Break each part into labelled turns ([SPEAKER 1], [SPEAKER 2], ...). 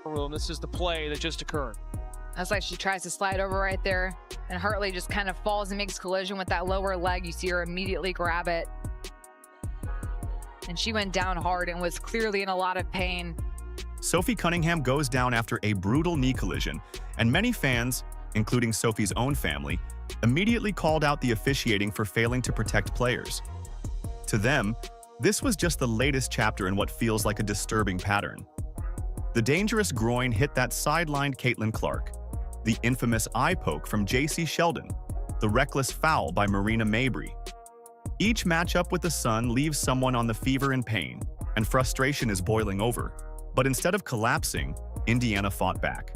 [SPEAKER 1] room. This is the play that just occurred.
[SPEAKER 2] That's like she tries to slide over right there, and Hartley just kind of falls and makes collision with that lower leg. You see her immediately grab it. And she went down hard and was clearly in a lot of pain.
[SPEAKER 3] Sophie Cunningham goes down after a brutal knee collision, and many fans, including Sophie's own family, immediately called out the officiating for failing to protect players. To them, this was just the latest chapter in what feels like a disturbing pattern. The dangerous groin hit that sidelined Caitlin Clark, the infamous eye poke from J.C. Sheldon, the reckless foul by Marina Mabry. Each matchup with the Sun leaves someone on the fever in pain, and frustration is boiling over. But instead of collapsing, Indiana fought back.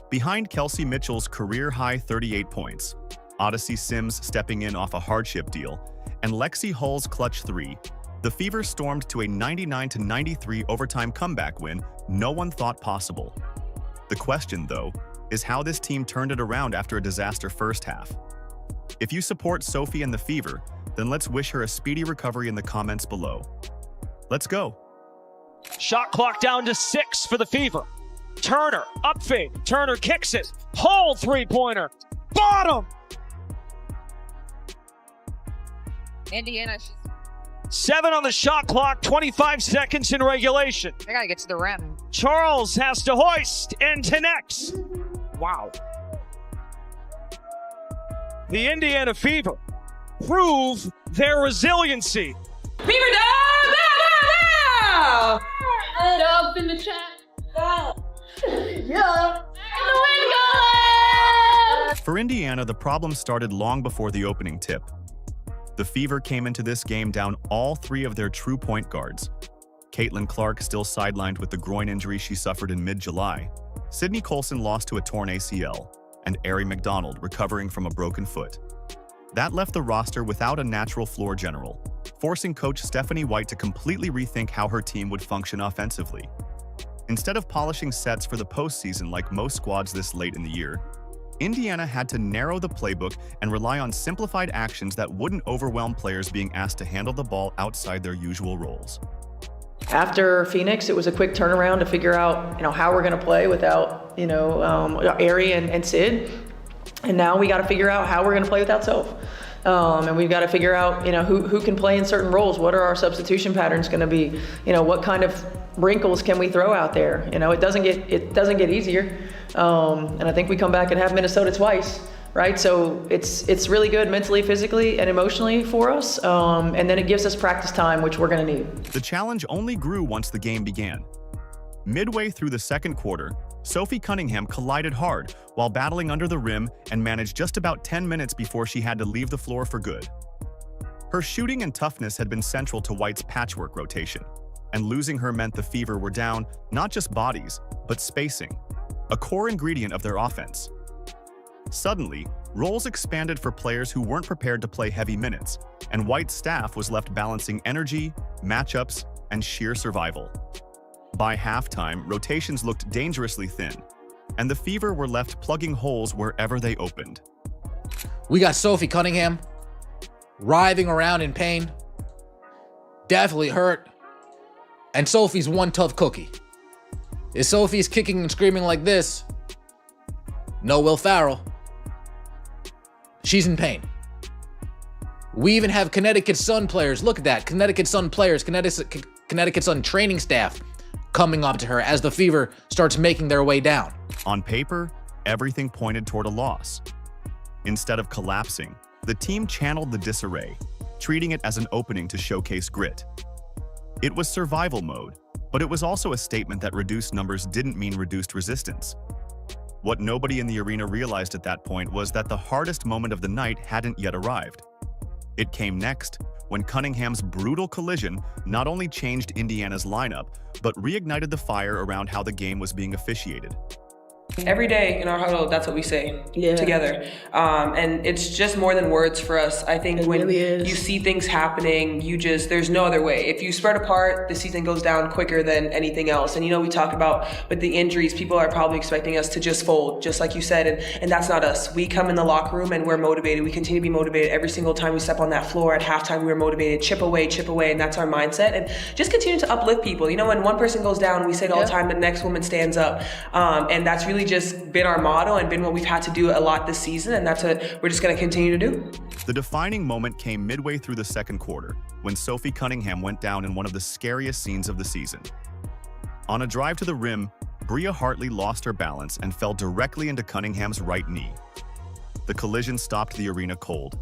[SPEAKER 3] Behind Kelsey Mitchell's career-high 38 points, Odyssey Sims stepping in off a hardship deal, and Lexie Hull's clutch 3, the Fever stormed to a 99-93 overtime comeback win no one thought possible. The question, though, is how this team turned it around after a disaster first half. If you support Sophie and the Fever, then let's wish her a speedy recovery in the comments below. Let's go.
[SPEAKER 1] Shot clock down to 6 for the Fever. Turner, up fade. Turner kicks it. Hull three-pointer. Bottom!
[SPEAKER 2] Indiana,
[SPEAKER 1] 7 on the shot clock, 25 seconds in regulation.
[SPEAKER 2] they gotta get to the rim.
[SPEAKER 1] Charles has to hoist and connects. Wow. The Indiana Fever prove their resiliency.
[SPEAKER 4] Fever dub! Bow, bow, bow! Dub in the chat. Yeah. And the win goal!
[SPEAKER 3] For Indiana, the problem started long before the opening tip. The Fever came into this game down all 3 of their true point guards. Caitlin Clark still sidelined with the groin injury she suffered in mid-July. Sydney Colson lost to a torn ACL, and Ari McDonald recovering from a broken foot. That left the roster without a natural floor general, forcing coach Stephanie White to completely rethink how her team would function offensively. Instead of polishing sets for the postseason like most squads this late in the year, Indiana had to narrow the playbook and rely on simplified actions that wouldn't overwhelm players being asked to handle the ball outside their usual roles.
[SPEAKER 5] After Phoenix, it was a quick turnaround to figure out, how we're going to play without, Ari and Sid. And now we got to figure out how we're going to play without Soph. And we've got to figure out, who can play in certain roles. What are our substitution patterns going to be? What kind of wrinkles can we throw out there? It doesn't get easier. And I think we come back and have Minnesota twice, right? So it's really good mentally, physically, and emotionally for us. And then it gives us practice time, which we're going to need.
[SPEAKER 3] The challenge only grew once the game began. Midway through the second quarter, Sophie Cunningham collided hard while battling under the rim and managed just about 10 minutes before she had to leave the floor for good. Her shooting and toughness had been central to White's patchwork rotation, and losing her meant the Fever were down not just bodies, but spacing, a core ingredient of their offense. Suddenly, roles expanded for players who weren't prepared to play heavy minutes, and White's staff was left balancing energy, matchups, and sheer survival. By halftime, rotations looked dangerously thin, and the Fever were left plugging holes wherever they opened.
[SPEAKER 6] We got Sophie Cunningham writhing around in pain, definitely hurt, and Sophie's one tough cookie. If Sophie's kicking and screaming like this, no Will Farrell. She's in pain. We even have Connecticut Sun players. Look at that. Connecticut Sun players, Connecticut Sun training staff coming up to her as the Fever starts making their way down.
[SPEAKER 3] On paper, everything pointed toward a loss. Instead of collapsing, the team channeled the disarray, treating it as an opening to showcase grit. It was survival mode, but it was also a statement that reduced numbers didn't mean reduced resistance. What nobody in the arena realized at that point was that the hardest moment of the night hadn't yet arrived. It came next, when Cunningham's brutal collision not only changed Indiana's lineup, but reignited the fire around how the game was being officiated.
[SPEAKER 7] Every day in our huddle, that's what we say together. And it's just more than words for us. I think when you see things happening, there's no other way. If you spread apart, the season goes down quicker than anything else. And we talk about with the injuries, people are probably expecting us to just fold, just like you said. And that's not us. We come in the locker room and we're motivated. We continue to be motivated every single time we step on that floor. At halftime, we're motivated, chip away. And that's our mindset. And just continue to uplift people. When one person goes down, we say it all the time, the next woman stands up. And that's really just been our motto and been what we've had to do a lot this season, and that's what we're just going to continue to do.
[SPEAKER 3] The defining moment came midway through the second quarter when Sophie Cunningham went down in one of the scariest scenes of the season. On a drive to the rim, Bria Hartley lost her balance and fell directly into Cunningham's right knee. The collision stopped the arena cold.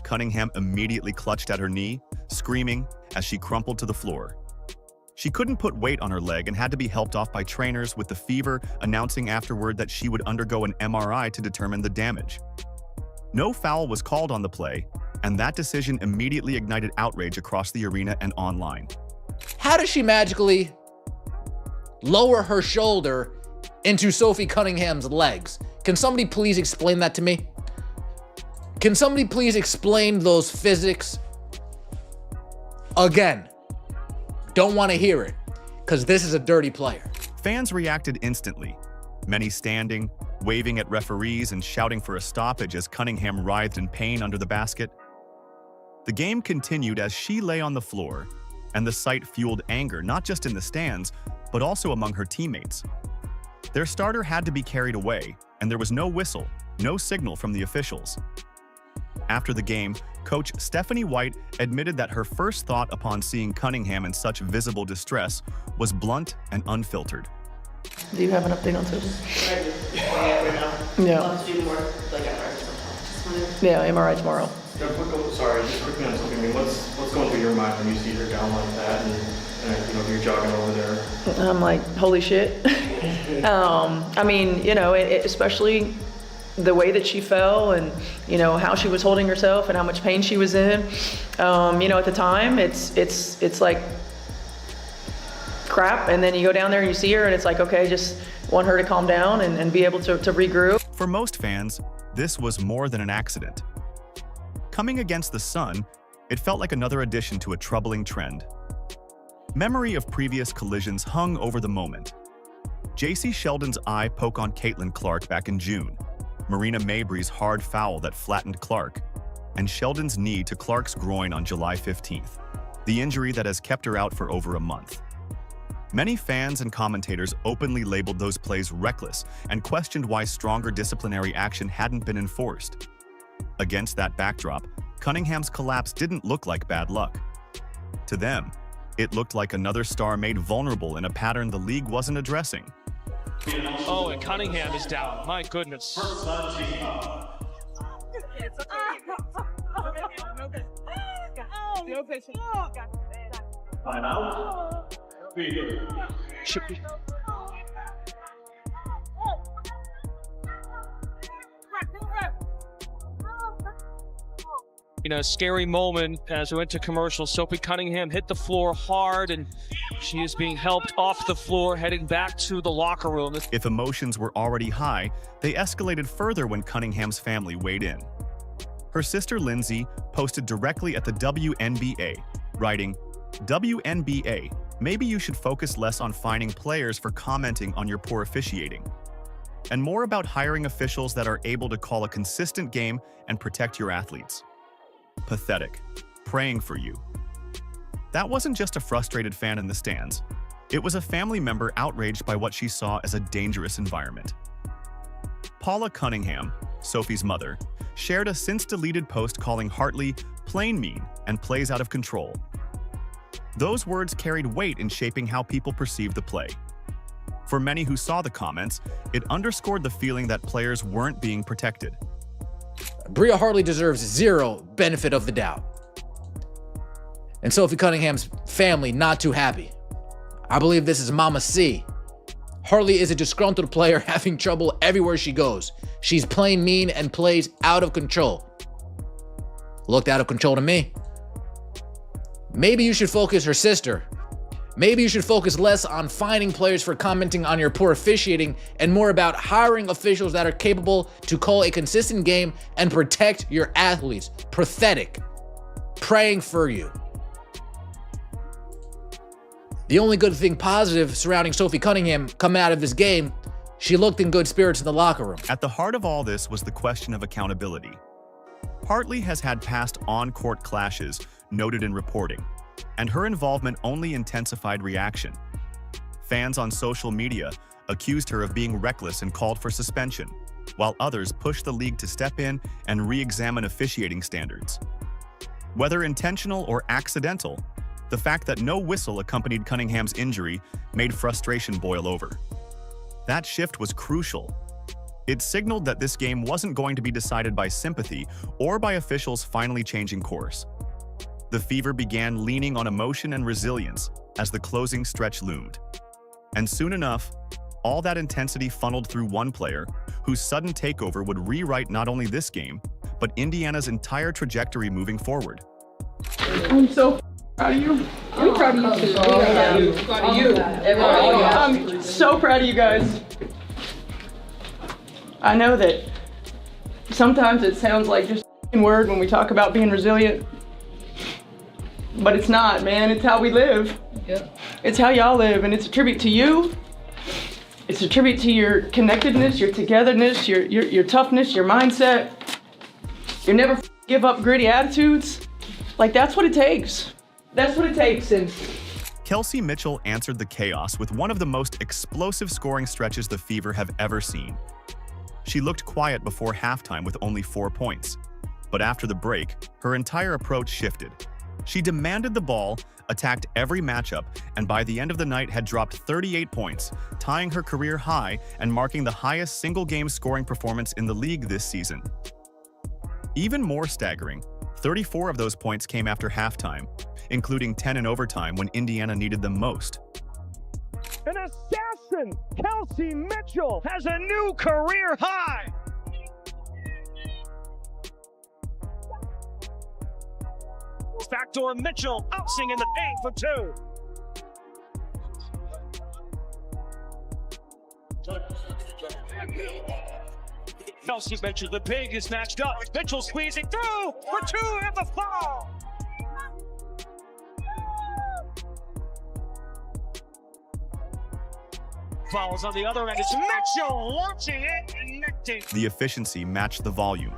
[SPEAKER 3] Cunningham immediately clutched at her knee, screaming as she crumpled to the floor. She couldn't put weight on her leg and had to be helped off by trainers, with the fever announcing afterward that she would undergo an MRI to determine the damage. No foul was called on the play, and that decision immediately ignited outrage across the arena and online.
[SPEAKER 6] How does she magically lower her shoulder into Sophie Cunningham's legs? Can somebody please explain that to me? Can somebody please explain those physics again? Don't want to hear it, because this is a dirty player.
[SPEAKER 3] Fans reacted instantly, many standing, waving at referees and shouting for a stoppage as Cunningham writhed in pain under the basket. The game continued as she lay on the floor, and the sight fueled anger not just in the stands, but also among her teammates. Their starter had to be carried away, and there was no whistle, no signal from the officials. After the game, Coach Stephanie White admitted that her first thought upon seeing Cunningham in such visible distress was blunt and unfiltered.
[SPEAKER 5] Do you have an update on Sophie? Yeah, MRI tomorrow.
[SPEAKER 8] Sorry, just quickly on Sophie. I mean, what's going through your mind when you see her down like that, and you're jogging over there?
[SPEAKER 5] I'm like, holy shit. I mean, especially the way that she fell and, how she was holding herself and how much pain she was in. At the time, it's like crap. And then you go down there and you see her and it's like, okay, just want her to calm down and be able to regroup.
[SPEAKER 3] For most fans, this was more than an accident. Coming against the sun, it felt like another addition to a troubling trend. Memory of previous collisions hung over the moment. J.C. Sheldon's eye poke on Caitlin Clark back in June, Marina Mabry's hard foul that flattened Clark, and Sheldon's knee to Clark's groin on July 15th, the injury that has kept her out for over a month. Many fans and commentators openly labeled those plays reckless and questioned why stronger disciplinary action hadn't been enforced. Against that backdrop, Cunningham's collapse didn't look like bad luck. To them, it looked like another star made vulnerable in a pattern the league wasn't addressing.
[SPEAKER 1] Oh, and Cunningham is down. My goodness. Should be. Scary moment as we went to commercial. Sophie Cunningham hit the floor hard, and she is being helped off the floor, heading back to the locker room.
[SPEAKER 3] If emotions were already high, they escalated further when Cunningham's family weighed in. Her sister Lindsay posted directly at the WNBA, writing, "WNBA, maybe you should focus less on fining players for commenting on your poor officiating, and more about hiring officials that are able to call a consistent game and protect your athletes. Pathetic. Praying for you." That wasn't just a frustrated fan in the stands. It was a family member outraged by what she saw as a dangerous environment. Paula Cunningham, Sophie's mother, shared a since-deleted post calling Hartley plain mean and plays out of control. Those words carried weight in shaping how people perceived the play. For many who saw the comments, it underscored the feeling that players weren't being protected.
[SPEAKER 6] Bria Hartley deserves zero benefit of the doubt. And Sophie Cunningham's family not too happy. I believe this is Mama C. Hartley is a disgruntled player having trouble everywhere she goes. She's plain mean and plays out of control. Looked out of control to me. Maybe you should focus her sister. Maybe you should focus less on finding players for commenting on your poor officiating and more about hiring officials that are capable to call a consistent game and protect your athletes. Pathetic. Praying for you. The only good thing positive surrounding Sophie Cunningham coming out of this game, she looked in good spirits in the locker room.
[SPEAKER 3] At the heart of all this was the question of accountability. Hartley has had past on-court clashes noted in reporting, and her involvement only intensified reaction. Fans on social media accused her of being reckless and called for suspension, while others pushed the league to step in and re-examine officiating standards. Whether intentional or accidental, the fact that no whistle accompanied Cunningham's injury made frustration boil over. That shift was crucial. It signaled that this game wasn't going to be decided by sympathy or by officials finally changing course. The Fever began leaning on emotion and resilience as the closing stretch loomed. And soon enough, all that intensity funneled through one player whose sudden takeover would rewrite not only this game, but Indiana's entire trajectory moving forward.
[SPEAKER 5] I'm so proud of you. I'm proud of you too. Proud of you. I'm so proud of you guys. I know that sometimes it sounds like just a word when we talk about being resilient, but it's not, man. It's how we live. Yep. It's how y'all live, and it's a tribute to you. It's a tribute to your connectedness, your togetherness, your toughness, your mindset. You never give up gritty attitudes. Like, that's what it takes. That's what it takes. And
[SPEAKER 3] Kelsey Mitchell answered the chaos with one of the most explosive scoring stretches the Fever have ever seen. She looked quiet before halftime with only 4 points. But after the break, her entire approach shifted. She demanded the ball, attacked every matchup, and by the end of the night had dropped 38 points, tying her career high and marking the highest single-game scoring performance in the league this season. Even more staggering, 34 of those points came after halftime, including 10 in overtime when Indiana needed them most.
[SPEAKER 1] An assassin, Kelsey Mitchell, has a new career high. Backdoor Mitchell bouncing in the paint for two. Kelsey Mitchell, the pig is matched up. Mitchell squeezing through for two at the fall. Fouls on the other end. It's Mitchell launching it, connecting.
[SPEAKER 3] The efficiency matched the volume.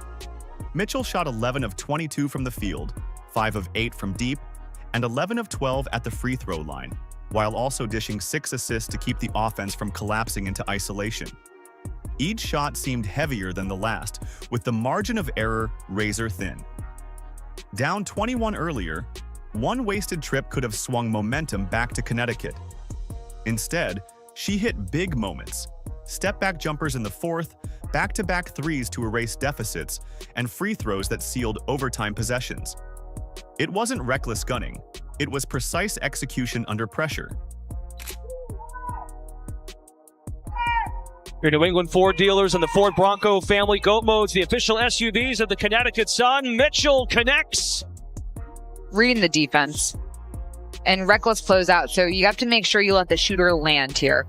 [SPEAKER 3] Mitchell shot 11 of 22 from the field, 5 of 8 from deep, and 11 of 12 at the free throw line, while also dishing 6 assists to keep the offense from collapsing into isolation. Each shot seemed heavier than the last, with the margin of error razor thin. Down 21 earlier, one wasted trip could have swung momentum back to Connecticut. Instead, she hit big moments, step-back jumpers in the fourth, back-to-back threes to erase deficits, and free throws that sealed overtime possessions. It wasn't reckless gunning, it was precise execution under pressure.
[SPEAKER 1] Your New England Ford dealers and the Ford Bronco family goat modes, the official SUVs of the Connecticut Sun. Mitchell connects.
[SPEAKER 2] Reading the defense and reckless closeout. So you have to make sure you let the shooter land here.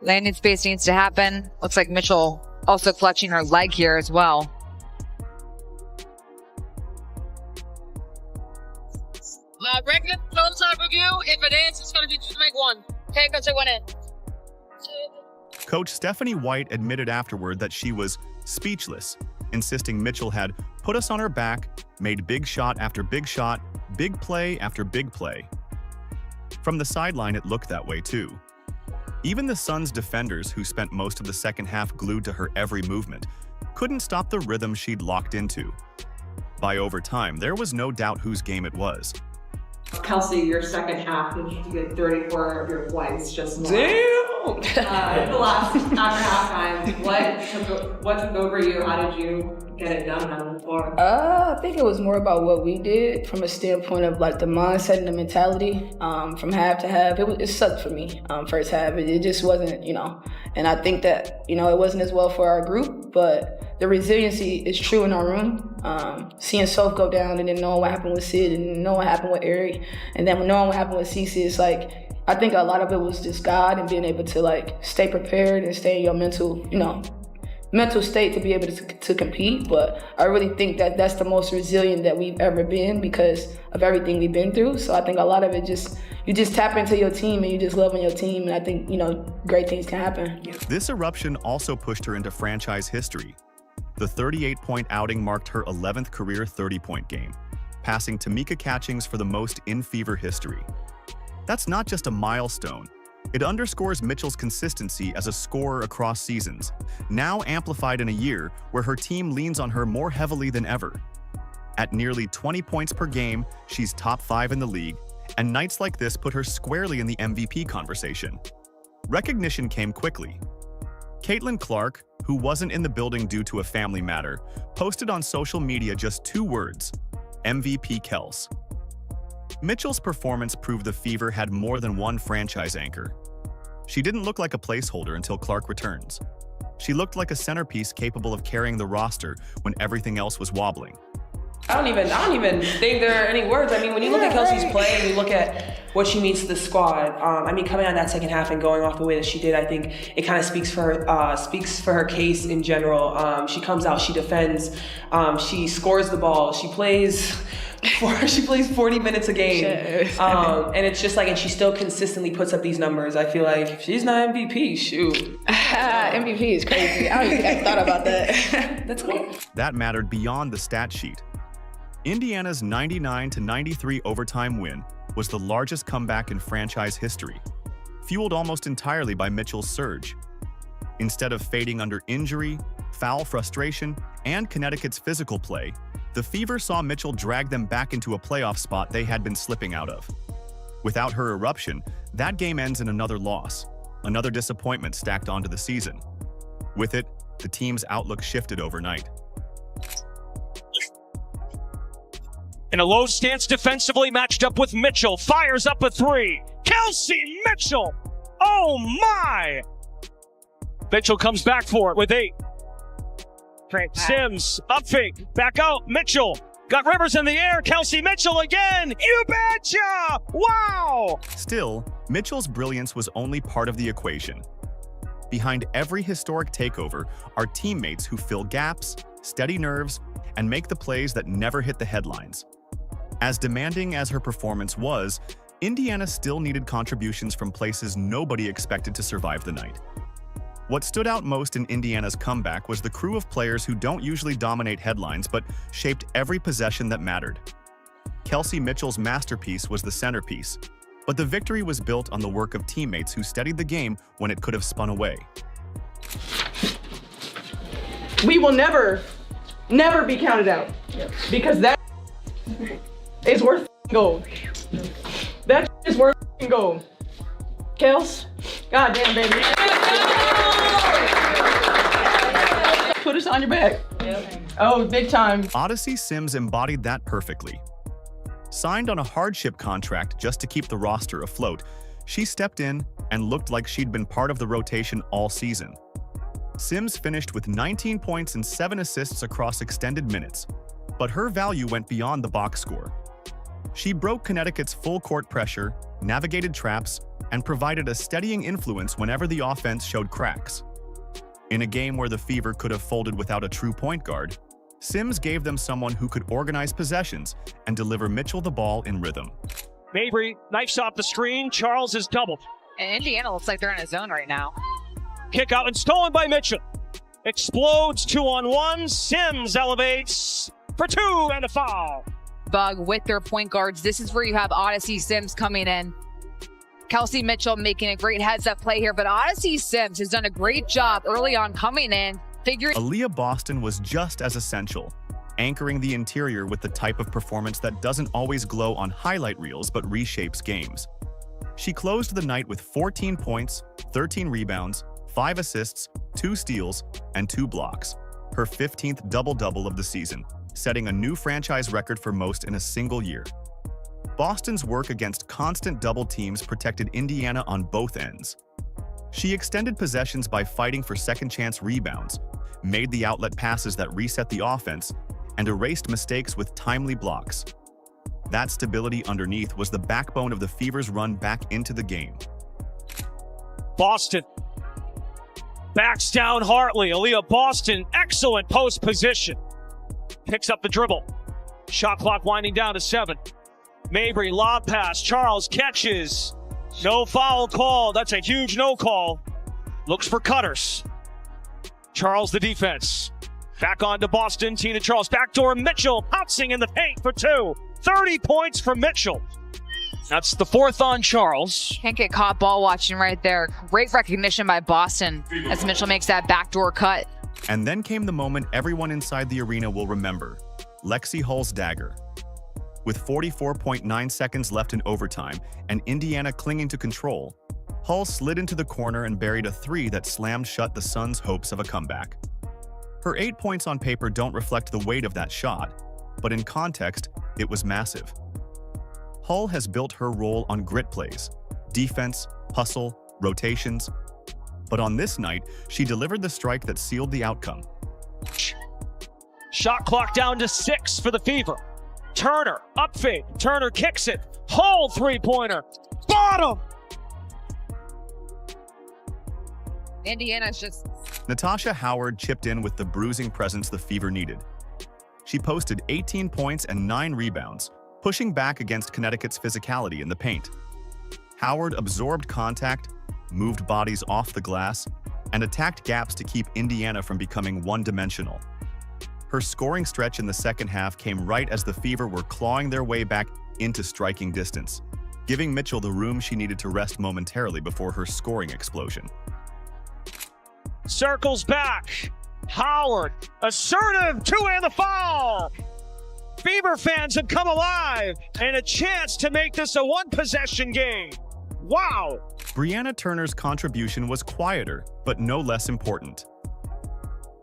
[SPEAKER 2] Landing space needs to happen. Looks like Mitchell also clutching her leg here as well.
[SPEAKER 4] Regular closeout review. If it is, it's going to be just make one. Okay, because it went in.
[SPEAKER 3] Coach Stephanie White admitted afterward that she was speechless, insisting Mitchell had put us on her back, made big shot after big shot, big play after big play. From the sideline, it looked that way too. Even the Suns' defenders, who spent most of the second half glued to her every movement, couldn't stop the rhythm she'd locked into. By overtime, there was no doubt whose game it was.
[SPEAKER 9] Kelsey, your second half, you did 34 of your points just now.
[SPEAKER 7] Damn!
[SPEAKER 9] The last after halftime, what took over you? How did you get it done on the floor?
[SPEAKER 10] I think it was more about what we did from a standpoint of like the mindset and the mentality. From half to half, it sucked for me. First half, it just wasn't, and I think that, it wasn't as well for our group, but the resiliency is true in our room. Seeing Soph go down and then knowing what happened with Sid and knowing what happened with Ari, and then knowing what happened with Cece, it's like, I think a lot of it was just God and being able to like stay prepared and stay in your mental state to be able to compete. But I really think that that's the most resilient that we've ever been because of everything we've been through. So I think a lot of it you just tap into your team and you just love on your team. And I think, great things can happen.
[SPEAKER 3] This eruption also pushed her into franchise history. The 38-point outing marked her 11th career 30-point game, passing Tamika Catchings for the most in Fever history. That's not just a milestone. It underscores Mitchell's consistency as a scorer across seasons, now amplified in a year where her team leans on her more heavily than ever. At nearly 20 points per game, she's top 5 in the league, and nights like this put her squarely in the MVP conversation. Recognition came quickly. Caitlin Clark, who wasn't in the building due to a family matter, posted on social media just 2 words: MVP Kels. Mitchell's performance proved the Fever had more than one franchise anchor. She didn't look like a placeholder until Clark returns. She looked like a centerpiece capable of carrying the roster when everything else was wobbling.
[SPEAKER 7] I don't even think there are any words. I mean, when you look at Kelsey's play and you look at what she means to the squad, coming out that second half and going off the way that she did, I think it kind of speaks for her case in general. She comes out, she defends, she scores the ball, she plays 40 minutes a game. And it's just like, and she still consistently puts up these numbers. I feel like if she's not MVP, shoot.
[SPEAKER 10] MVP is crazy. I don't even think I thought about that.
[SPEAKER 7] That's cool.
[SPEAKER 3] That mattered beyond the stat sheet. Indiana's 99-93 overtime win was the largest comeback in franchise history, fueled almost entirely by Mitchell's surge. Instead of fading under injury, foul frustration, and Connecticut's physical play, the Fever saw Mitchell drag them back into a playoff spot they had been slipping out of. Without her eruption, that game ends in another loss, another disappointment stacked onto the season. With it, the team's outlook shifted overnight.
[SPEAKER 1] In a low stance defensively, matched up with Mitchell, fires up a 3. Kelsey Mitchell! Oh my! Mitchell comes back for it with 8. Sims, up fake, back out, Mitchell. Got Rivers in the air, Kelsey Mitchell again! You betcha! Wow!
[SPEAKER 3] Still, Mitchell's brilliance was only part of the equation. Behind every historic takeover are teammates who fill gaps, steady nerves, and make the plays that never hit the headlines. As demanding as her performance was, Indiana still needed contributions from places nobody expected to survive the night. What stood out most in Indiana's comeback was the crew of players who don't usually dominate headlines but shaped every possession that mattered. Kelsey Mitchell's masterpiece was the centerpiece, but the victory was built on the work of teammates who steadied the game when it could have spun away.
[SPEAKER 5] We will never be counted out because that is worth gold. That is worth gold. Kels, goddamn baby. Put us on your back. Oh, big time.
[SPEAKER 3] Odyssey Sims embodied that perfectly. Signed on a hardship contract just to keep the roster afloat, she stepped in and looked like she'd been part of the rotation all season. Sims finished with 19 points and 7 assists across extended minutes, but her value went beyond the box score. She broke Connecticut's full-court pressure, navigated traps, and provided a steadying influence whenever the offense showed cracks. In a game where the Fever could have folded without a true point guard, Sims gave them someone who could organize possessions and deliver Mitchell the ball in rhythm.
[SPEAKER 1] Mabry knifes off the screen. Charles is doubled.
[SPEAKER 2] And Indiana looks like they're in a zone right now.
[SPEAKER 1] Kick out and stolen by Mitchell. Explodes 2-on-1. Sims elevates for 2 and a foul.
[SPEAKER 2] Bug with their point guards. This is where you have Odyssey Sims coming in. Kelsey Mitchell making a great heads-up play here, but Odyssey Sims has done a great job early on coming in, figuring.
[SPEAKER 3] Aaliyah Boston was just as essential, anchoring the interior with the type of performance that doesn't always glow on highlight reels but reshapes games. She closed the night with 14 points, 13 rebounds, 5 assists, 2 steals, and 2 blocks. her 15th double-double of the season, setting a new franchise record for most in a single year. Boston's work against constant double teams protected Indiana on both ends. She extended possessions by fighting for second-chance rebounds, made the outlet passes that reset the offense, and erased mistakes with timely blocks. That stability underneath was the backbone of the Fever's run back into the game.
[SPEAKER 1] Boston backs down Hartley. Aaliyah Boston, excellent post position. Picks up the dribble. Shot clock winding down to 7. Mabry, lob pass. Charles catches. No foul call. That's a huge no call. Looks for cutters. Charles the defense. Back on to Boston. Tina Charles. Backdoor Mitchell pouncing in the paint for 2. 30 points for Mitchell. That's the 4th on Charles.
[SPEAKER 2] Can't get caught ball watching right there. Great recognition by Boston as Mitchell makes that backdoor cut.
[SPEAKER 3] And then came the moment everyone inside the arena will remember. Lexie Hull's dagger. With 44.9 seconds left in overtime and Indiana clinging to control, Hull slid into the corner and buried a 3 that slammed shut the Suns' hopes of a comeback. Her 8 points on paper don't reflect the weight of that shot, but in context, it was massive. Hull has built her role on grit plays, defense, hustle, rotations. But on this night, she delivered the strike that sealed the outcome.
[SPEAKER 1] Shot clock down to 6 for the Fever. Turner, up fade. Turner kicks it. Hull three-pointer. Bottom!
[SPEAKER 2] Indiana's just...
[SPEAKER 3] Natasha Howard chipped in with the bruising presence the Fever needed. She posted 18 points and 9 rebounds, pushing back against Connecticut's physicality in the paint. Howard absorbed contact, moved bodies off the glass, and attacked gaps to keep Indiana from becoming one-dimensional. Her scoring stretch in the second half came right as the Fever were clawing their way back into striking distance, giving Mitchell the room she needed to rest momentarily before her scoring explosion.
[SPEAKER 1] Circles back. Howard, assertive, 2 and the foul. Fever fans have come alive and a chance to make this a one-possession game. Wow.
[SPEAKER 3] Brianna Turner's contribution was quieter, but no less important.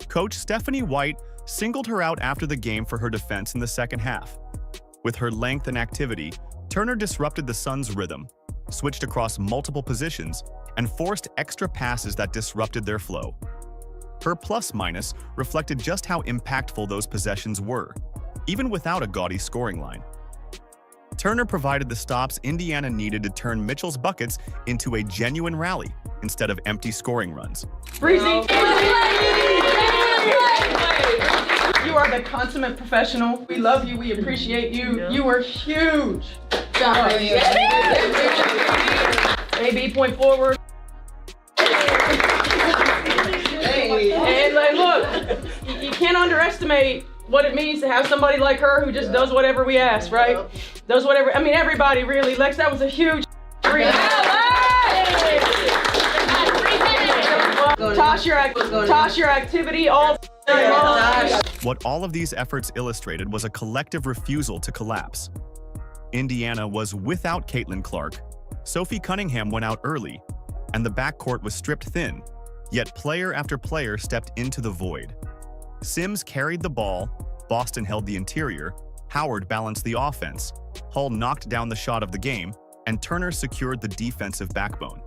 [SPEAKER 3] Coach Stephanie White singled her out after the game for her defense in the second half. With her length and activity, Turner disrupted the Suns' rhythm, switched across multiple positions, and forced extra passes that disrupted their flow. Her plus-minus reflected just how impactful those possessions were, even without a gaudy scoring line. Turner provided the stops Indiana needed to turn Mitchell's buckets into a genuine rally instead of empty scoring runs.
[SPEAKER 5] Breezy! You are the consummate professional. We love you. We appreciate you. You are huge. AB, point forward. And like, look, you can't underestimate what it means to have somebody like her who just does whatever we ask, right? Does whatever. I mean, everybody really. Lex, that was a huge dream. Toss your activity all long.
[SPEAKER 3] What all of these efforts illustrated was a collective refusal to collapse. Indiana was without Caitlin Clark, Sophie Cunningham went out early, and the backcourt was stripped thin, yet player after player stepped into the void. Sims carried the ball, Boston held the interior, Howard balanced the offense, Hull knocked down the shot of the game, and Turner secured the defensive backbone.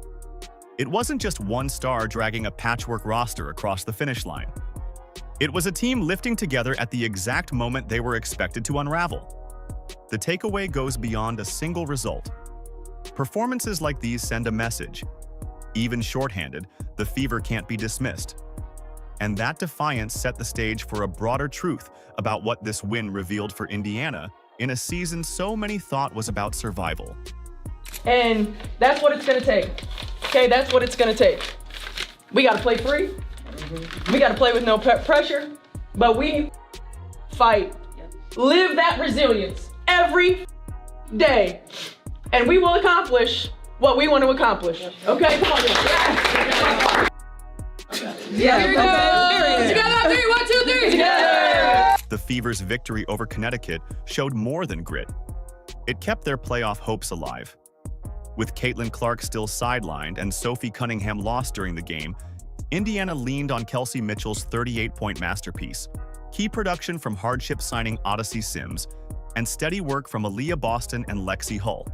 [SPEAKER 3] It wasn't just one star dragging a patchwork roster across the finish line. It was a team lifting together at the exact moment they were expected to unravel. The takeaway goes beyond a single result. Performances like these send a message. Even shorthanded, the Fever can't be dismissed. And that defiance set the stage for a broader truth about what this win revealed for Indiana in a season so many thought was about survival.
[SPEAKER 5] And that's what it's gonna take. Okay, that's what it's gonna take. We gotta play free. We gotta play with no pressure, but we fight. Live that resilience every day. And we will accomplish what we want to accomplish. Okay, come on.
[SPEAKER 4] Yeah. Here we go. Together, 3, 1, 2, 3. Together.
[SPEAKER 3] The Fever's victory over Connecticut showed more than grit. It kept their playoff hopes alive. With Caitlin Clark still sidelined and Sophie Cunningham lost during the game, Indiana leaned on Kelsey Mitchell's 38-point masterpiece, key production from hardship signing Odyssey Sims, and steady work from Aaliyah Boston and Lexie Hull.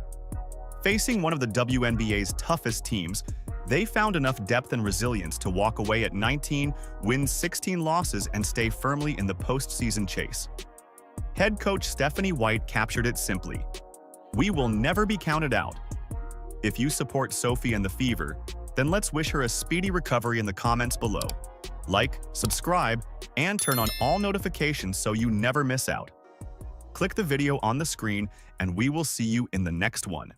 [SPEAKER 3] Facing one of the WNBA's toughest teams, they found enough depth and resilience to walk away at 19 wins, 16 losses, and stay firmly in the postseason chase. Head coach Stephanie White captured it simply: "We will never be counted out." If you support Sophie and the Fever, then let's wish her a speedy recovery in the comments below. Like, subscribe, and turn on all notifications so you never miss out. Click the video on the screen, and we will see you in the next one.